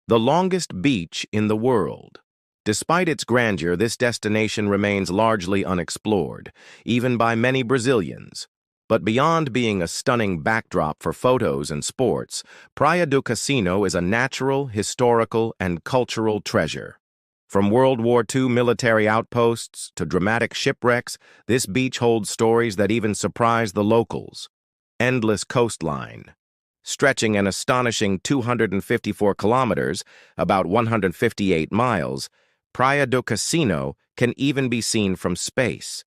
The longest beach in the world. Despite its grandeur, this destination remains largely unexplored, even by many Brazilians. But beyond being a stunning backdrop for photos and sports, Praia do Cassino is a natural, historical, and cultural treasure. From World War II military outposts to dramatic shipwrecks, this beach holds stories that even surprise the locals. Endless coastline. Stretching an astonishing 254 kilometers, about 158 miles, Praia do Cassino can even be seen from space.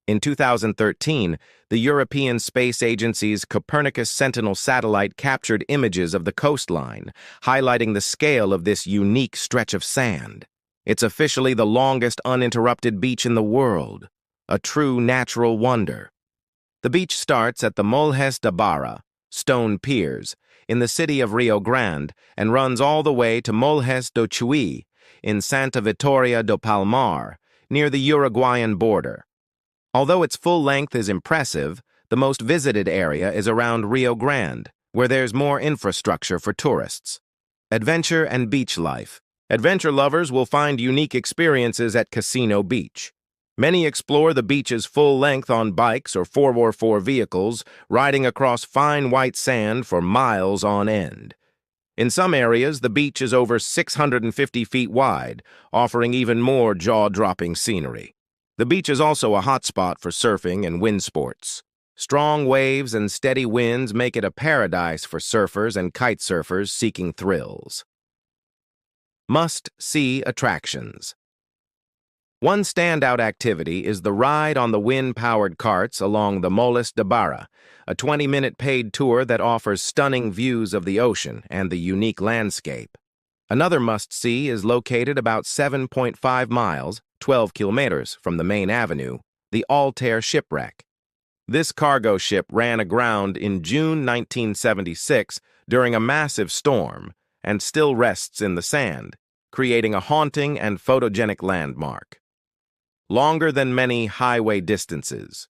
In 2013, the European Space Agency's Copernicus Sentinel satellite captured images of the coastline, highlighting the scale of this unique stretch of sand. It's officially the longest uninterrupted beach in the world, a true natural wonder. The beach starts at the Morros da Barra, Stone Piers, in the city of Rio Grande and runs all the way to Morros do Chuí in Santa Vitória do Palmar, near the Uruguayan border. Although its full length is impressive, the most visited area is around Rio Grande, where there's more infrastructure for tourists. Adventure and beach life. Adventure lovers will find unique experiences at Cassino Beach. Many explore the beach's full length on bikes or 4x4 vehicles, riding across fine white sand for miles on end. In some areas, the beach is over 650 feet wide, offering even more jaw-dropping scenery. The beach is also a hotspot for surfing and wind sports. Strong waves and steady winds make it a paradise for surfers and kite surfers seeking thrills. Must-see attractions. One standout activity is the ride on the wind-powered carts along the Morros da Barra, a 20-minute paid tour that offers stunning views of the ocean and the unique landscape. Another must-see is located about 7.5 miles, 12 kilometers from the main avenue, the Altair shipwreck. This cargo ship ran aground in June 1976 during a massive storm and still rests in the sand, creating a haunting and photogenic landmark. Longer than many highway distances.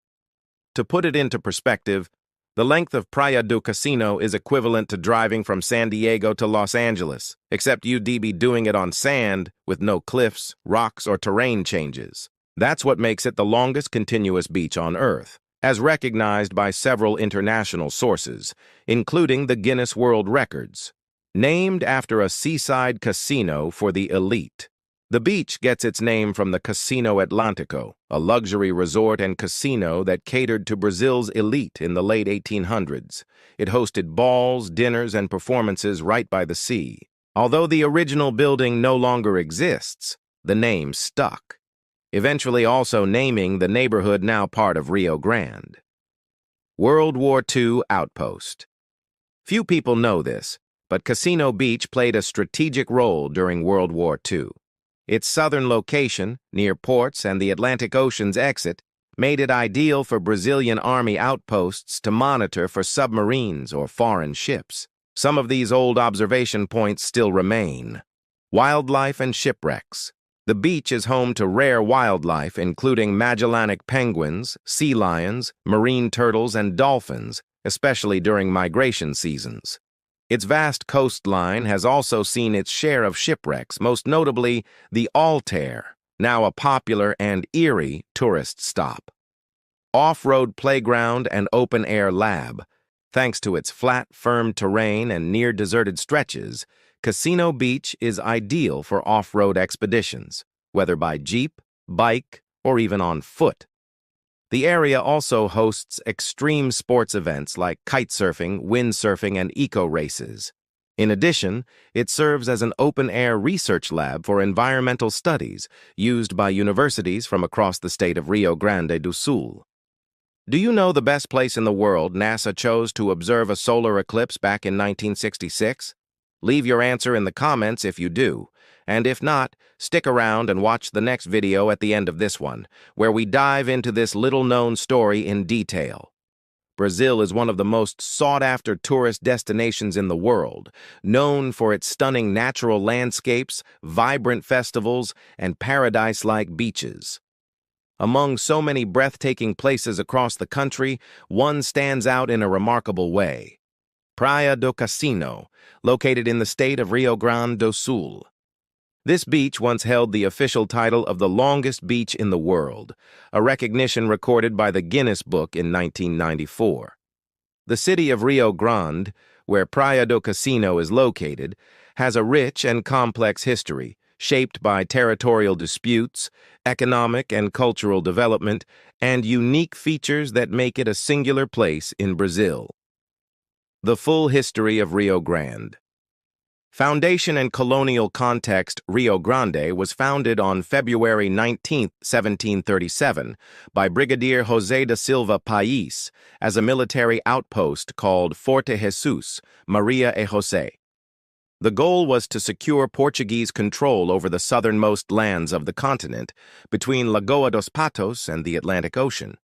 To put it into perspective, the length of Praia do Cassino is equivalent to driving from San Diego to Los Angeles, except you'd be doing it on sand with no cliffs, rocks, or terrain changes. That's what makes it the longest continuous beach on Earth, as recognized by several international sources, including the Guinness World Records. Named after a seaside casino for the elite. The beach gets its name from the Casino Atlântico, a luxury resort and casino that catered to Brazil's elite in the late 1800s. It hosted balls, dinners, and performances right by the sea. Although the original building no longer exists, the name stuck, eventually also naming the neighborhood now part of Rio Grande. World War II outpost. Few people know this, but Cassino Beach played a strategic role during World War II. Its southern location, near ports and the Atlantic Ocean's exit, made it ideal for Brazilian Army outposts to monitor for submarines or foreign ships. Some of these old observation points still remain. Wildlife and shipwrecks. The beach is home to rare wildlife including Magellanic penguins, sea lions, marine turtles, and dolphins, especially during migration seasons. Its vast coastline has also seen its share of shipwrecks, most notably the Altair, now a popular and eerie tourist stop. Off-road playground and open-air lab. Thanks to its flat, firm terrain and near-deserted stretches, Cassino Beach is ideal for off-road expeditions, whether by jeep, bike, or even on foot. The area also hosts extreme sports events like kitesurfing, windsurfing, and eco-races. In addition, it serves as an open-air research lab for environmental studies used by universities from across the state of Rio Grande do Sul. Do you know the best place in the world NASA chose to observe a solar eclipse back in 1966? Leave your answer in the comments if you do. And if not, stick around and watch the next video at the end of this one, where we dive into this little-known story in detail. Brazil is one of the most sought-after tourist destinations in the world, known for its stunning natural landscapes, vibrant festivals, and paradise-like beaches. Among so many breathtaking places across the country, one stands out in a remarkable way. Praia do Cassino, located in the state of Rio Grande do Sul. This beach once held the official title of the longest beach in the world, a recognition recorded by the Guinness Book in 1994. The city of Rio Grande, where Praia do Cassino is located, has a rich and complex history, shaped by territorial disputes, economic and cultural development, and unique features that make it a singular place in Brazil. The full history of Rio Grande. Foundation and colonial context. Rio Grande was founded on February 19, 1737, by Brigadier José da Silva Paes as a military outpost called Forte Jesus, Maria e José. The goal was to secure Portuguese control over the southernmost lands of the continent, between Lagoa dos Patos and the Atlantic Ocean.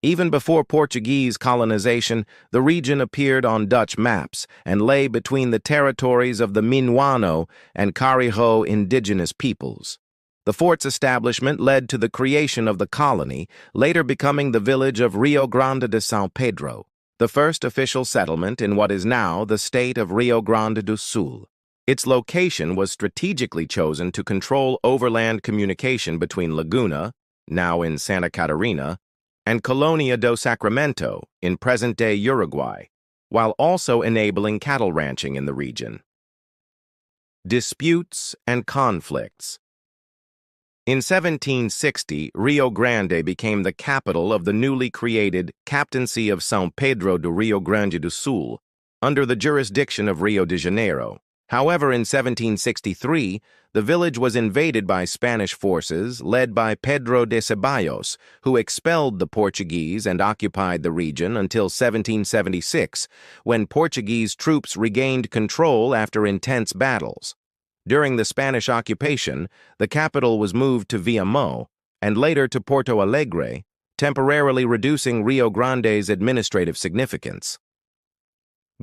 Even before Portuguese colonization, the region appeared on Dutch maps and lay between the territories of the Minuano and Carrijo indigenous peoples. The fort's establishment led to the creation of the colony, later becoming the village of Rio Grande de São Pedro, the first official settlement in what is now the state of Rio Grande do Sul. Its location was strategically chosen to control overland communication between Laguna, now in Santa Catarina, and Colonia do Sacramento in present-day Uruguay, while also enabling cattle ranching in the region. Disputes and conflicts. In 1760, Rio Grande became the capital of the newly created Captaincy of São Pedro do Rio Grande do Sul, under the jurisdiction of Rio de Janeiro. However, in 1763, the village was invaded by Spanish forces led by Pedro de Ceballos, who expelled the Portuguese and occupied the region until 1776, when Portuguese troops regained control after intense battles. During the Spanish occupation, the capital was moved to Viamão and later to Porto Alegre, temporarily reducing Rio Grande's administrative significance.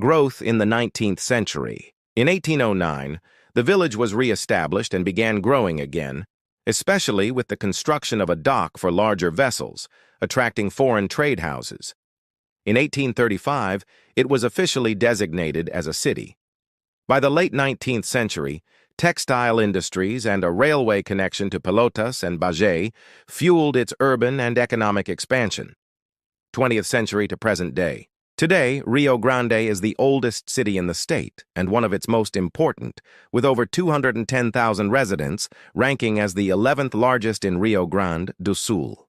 Growth in the 19th century. In 1809, the village was re-established and began growing again, especially with the construction of a dock for larger vessels, attracting foreign trade houses. In 1835, it was officially designated as a city. By the late 19th century, textile industries and a railway connection to Pelotas and Bagé fueled its urban and economic expansion. 20th century to present day. Today, Rio Grande is the oldest city in the state and one of its most important, with over 210,000 residents, ranking as the 11th largest in Rio Grande do Sul.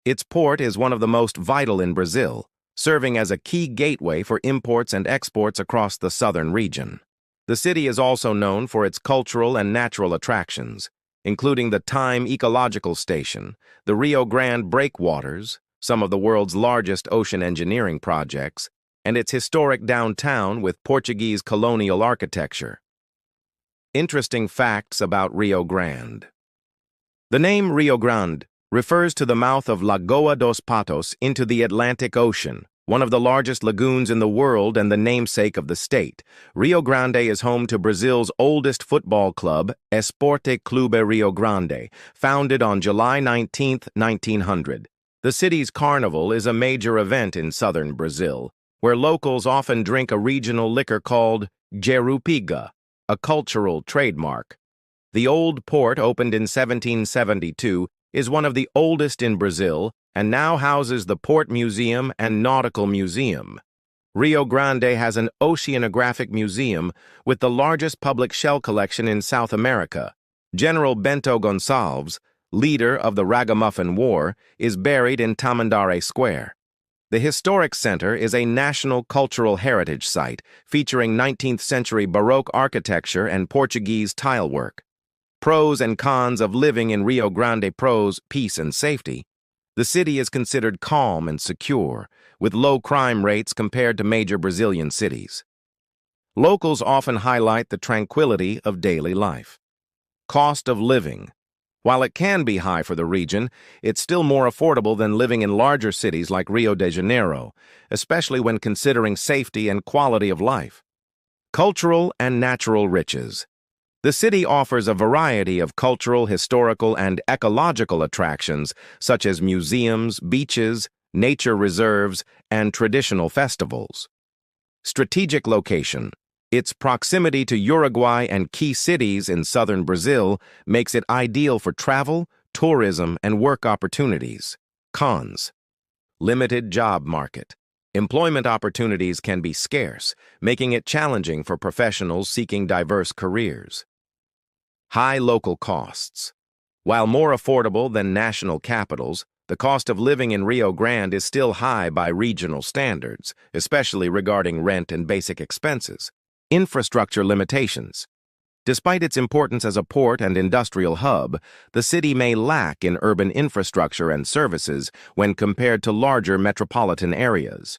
Its port is one of the most vital in Brazil, serving as a key gateway for imports and exports across the southern region. The city is also known for its cultural and natural attractions, including the Time Ecological Station, the Rio Grande Breakwaters, some of the world's largest ocean engineering projects, and its historic downtown with Portuguese colonial architecture. Interesting facts about Rio Grande. The name Rio Grande refers to the mouth of Lagoa dos Patos into the Atlantic Ocean, one of the largest lagoons in the world and the namesake of the state. Rio Grande is home to Brazil's oldest football club, Esporte Clube Rio Grande, founded on July 19, 1900. The city's carnival is a major event in southern Brazil, where locals often drink a regional liquor called Jerupiga, a cultural trademark. The old port, opened in 1772, is one of the oldest in Brazil and now houses the Port Museum and Nautical Museum. Rio Grande has an oceanographic museum with the largest public shell collection in South America. General Bento Gonçalves, leader of the Ragamuffin War, is buried in Tamandaré Square. The historic center is a National Cultural Heritage Site featuring 19th-century Baroque architecture and Portuguese tilework. Pros and cons of living in Rio Grande. Pros: peace and safety. The city is considered calm and secure, with low crime rates compared to major Brazilian cities. Locals often highlight the tranquility of daily life. Cost of living. While it can be high for the region, it's still more affordable than living in larger cities like Rio de Janeiro, especially when considering safety and quality of life. Cultural and natural riches. The city offers a variety of cultural, historical, and ecological attractions, such as museums, beaches, nature reserves, and traditional festivals. Strategic location. Its proximity to Uruguay and key cities in southern Brazil makes it ideal for travel, tourism, and work opportunities. Cons. Limited job market. Employment opportunities can be scarce, making it challenging for professionals seeking diverse careers. High local costs. While more affordable than national capitals, the cost of living in Rio Grande is still high by regional standards, especially regarding rent and basic expenses. Infrastructure limitations. Despite its importance as a port and industrial hub, the city may lack in urban infrastructure and services when compared to larger metropolitan areas.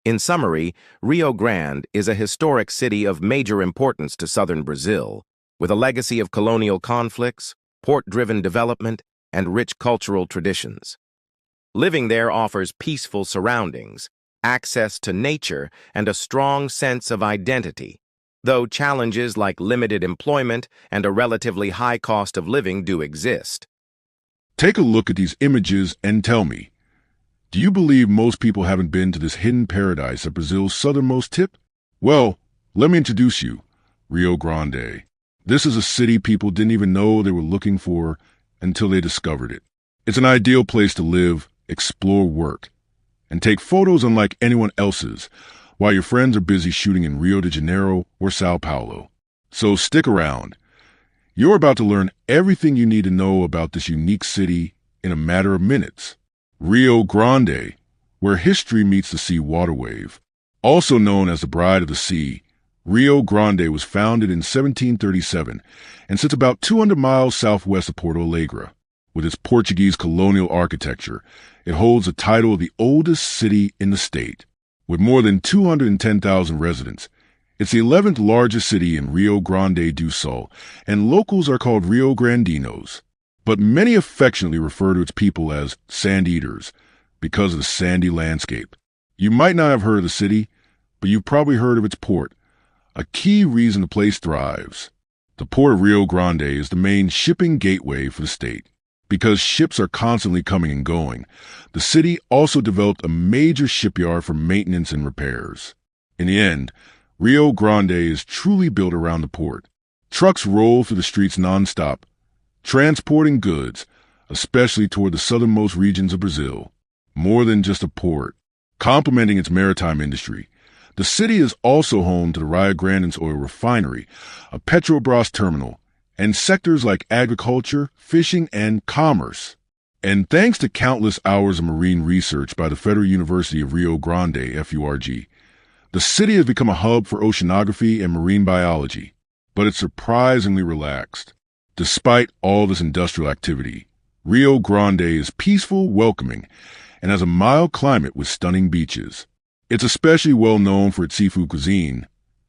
In summary, Rio Grande is a historic city of major importance to southern Brazil, with a legacy of colonial conflicts, port-driven development, and rich cultural traditions. Living there offers peaceful surroundings, access to nature, and a strong sense of identity, though challenges like limited employment and a relatively high cost of living do exist. Take a look at these images and tell me, do you believe most people haven't been to this hidden paradise at Brazil's southernmost tip? Well, let me introduce you, Rio Grande. This is a city people didn't even know they were looking for until they discovered it. It's an ideal place to live, explore work, and take photos unlike anyone else's, while your friends are busy shooting in Rio de Janeiro or Sao Paulo. So stick around. You're about to learn everything you need to know about this unique city in a matter of minutes. Rio Grande, where history meets the sea water wave. Also known as the Bride of the Sea, Rio Grande was founded in 1737 and sits about 200 miles southwest of Porto Alegre. With its Portuguese colonial architecture, it holds the title of the oldest city in the state. With more than 210,000 residents, it's the 11th largest city in Rio Grande do Sul, and locals are called Rio Grandinos. But many affectionately refer to its people as sand eaters because of the sandy landscape. You might not have heard of the city, but you've probably heard of its port, a key reason the place thrives. The port of Rio Grande is the main shipping gateway for the state. Because ships are constantly coming and going, the city also developed a major shipyard for maintenance and repairs. In the end, Rio Grande is truly built around the port. Trucks roll through the streets nonstop, transporting goods, especially toward the southernmost regions of Brazil. More than just a port. Complementing its maritime industry, the city is also home to the Rio Grandense oil refinery, a Petrobras terminal, and sectors like agriculture, fishing, and commerce. And thanks to countless hours of marine research by the Federal University of Rio Grande, FURG, the city has become a hub for oceanography and marine biology. But it's surprisingly relaxed. Despite all this industrial activity, Rio Grande is peaceful, welcoming, and has a mild climate with stunning beaches. It's especially well known for its seafood cuisine.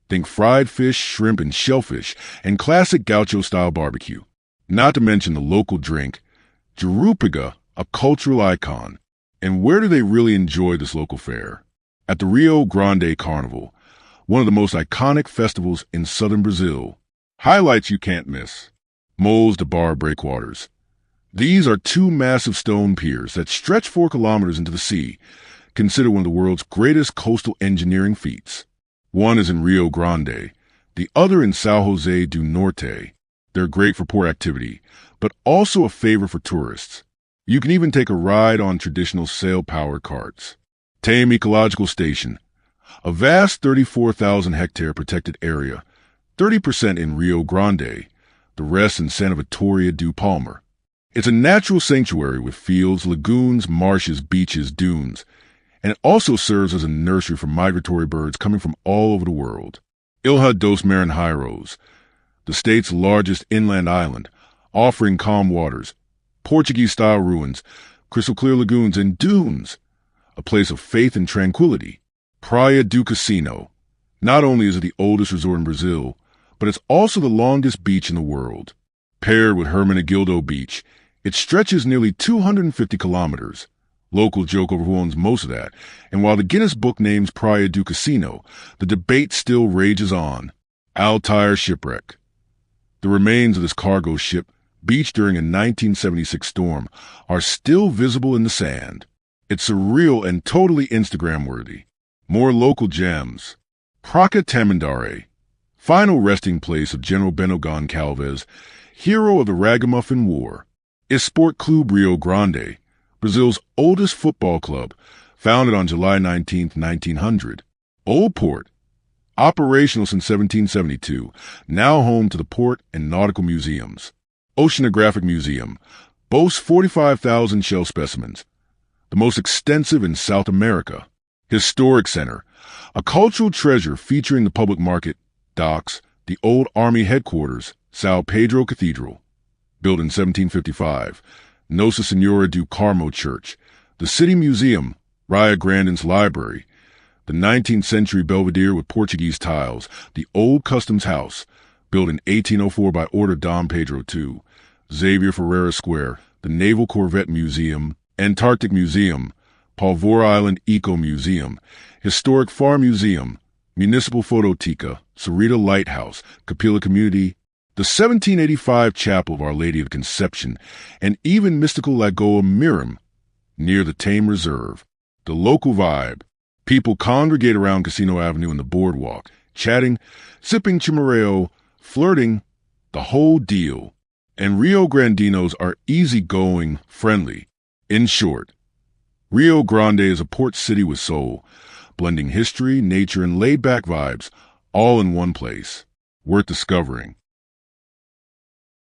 Think fried fish, shrimp, and shellfish, and classic gaucho-style barbecue. Not to mention the local drink, Jurupiga, a cultural icon. And where do they really enjoy this local fare? At the Rio Grande Carnival, one of the most iconic festivals in southern Brazil. Highlights you can't miss. Morros de Barra breakwaters. These are two massive stone piers that stretch 4 kilometers into the sea, considered one of the world's greatest coastal engineering feats. One is in Rio Grande, the other in São José do Norte. They're great for port activity, but also a favorite for tourists. You can even take a ride on traditional sail-powered carts. Tame Ecological Station, a vast 34,000-hectare protected area, 30% in Rio Grande, the rest in Santa Vitória do Palmar. It's a natural sanctuary with fields, lagoons, marshes, beaches, dunes, and it also serves as a nursery for migratory birds coming from all over the world. Ilha dos Marinheiros, the state's largest inland island, offering calm waters, Portuguese-style ruins, crystal-clear lagoons, and dunes, a place of faith and tranquility. Praia do Cassino. Not only is it the oldest resort in Brazil, but it's also the longest beach in the world. Paired with Hermenegildo Beach, it stretches nearly 250 kilometers. Locals joke over who owns most of that, and while the Guinness Book names Praia do Cassino, the debate still rages on. Altair shipwreck. The remains of this cargo ship, beached during a 1976 storm, are still visible in the sand. It's surreal and totally Instagram-worthy. More local gems. Praca Tamandare, final resting place of General Bento Goncalves, hero of the Ragamuffin War. Esporte Clube Rio Grande, Brazil's oldest football club, founded on July 19, 1900. Old Port, operational since 1772, now home to the Port and Nautical Museums. Oceanographic Museum boasts 45,000 shell specimens, the most extensive in South America. Historic Center, a cultural treasure featuring the public market, docks, the old Army headquarters, Sao Pedro Cathedral, built in 1755, Nossa Senhora do Carmo Church, the City Museum, Ria Grandin's Library, the 19th century Belvedere with Portuguese tiles, the Old Customs House, built in 1804 by Order Dom Pedro II, Xavier Ferreira Square, the Naval Corvette Museum, Antarctic Museum, Palvora Island Eco Museum, Historic Farm Museum, Municipal Phototeca, Sarita Lighthouse, Kapila Community, the 1785 Chapel of Our Lady of Conception, and even mystical Lagoa Miram, near the Tame Reserve. The local vibe. People congregate around Casino Avenue and the boardwalk, chatting, sipping chimarrão, flirting, the whole deal. And Rio Grandinos are easygoing, friendly. In short, Rio Grande is a port city with soul, blending history, nature, and laid-back vibes, all in one place. Worth discovering.